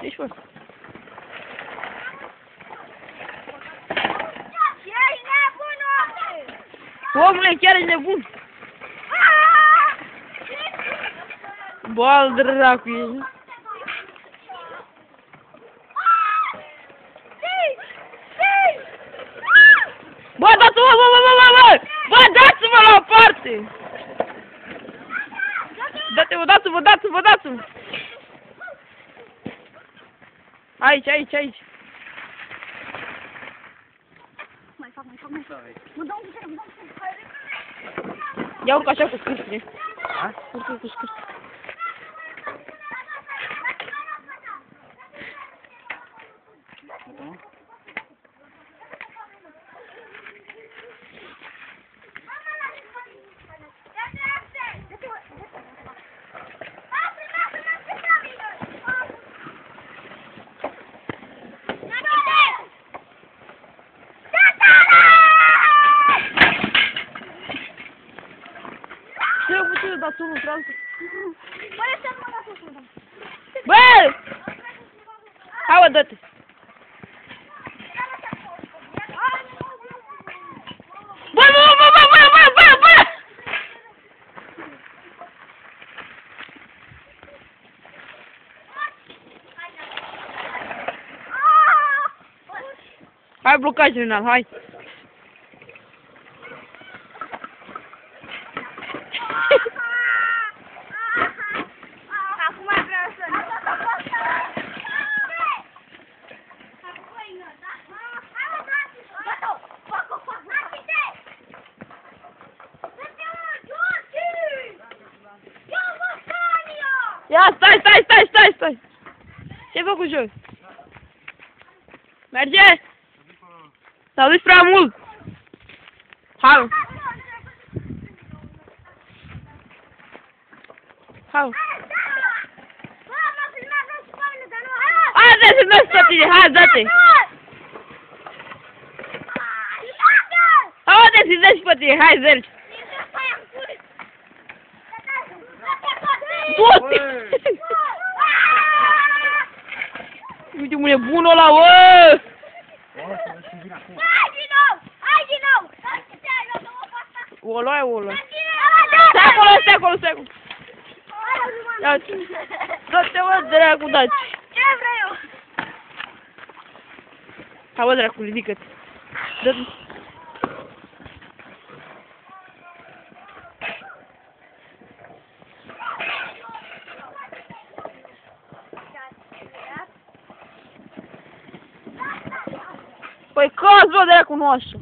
Ce-i fost? Ești nebun, omule! Omule, chiar ești nebun! Bă, al dracu ești. Bă, dați-mă, bă, dați-mă la o parte! Dați-mă! Aici. Mai fac. Mă dau un pic. Ia urcă așa cu scârțile. Urcă cu scârțile. Ce dați unul între altul? Bă! Hai, bă, dă-te! Bă! Hai, blocaj, Renal, hai! Ia, stai! Ce-ai făcut jos? Merge? S-a dus prea mult! Hai! Hai, dă-te, pe tine, hai, dă-te! Hai, dă-te pe tine, hai, zări! Uite, mă, e bun ăla, bă! Hai din nou! O luai. Stai acolo! Ia-ți! Dă-te, mă, dracu, daci! Ce vreau eu? Hai, bă, dracu, ridică-te! Dă-te! Păi cazi, bă, dracu, nu așa!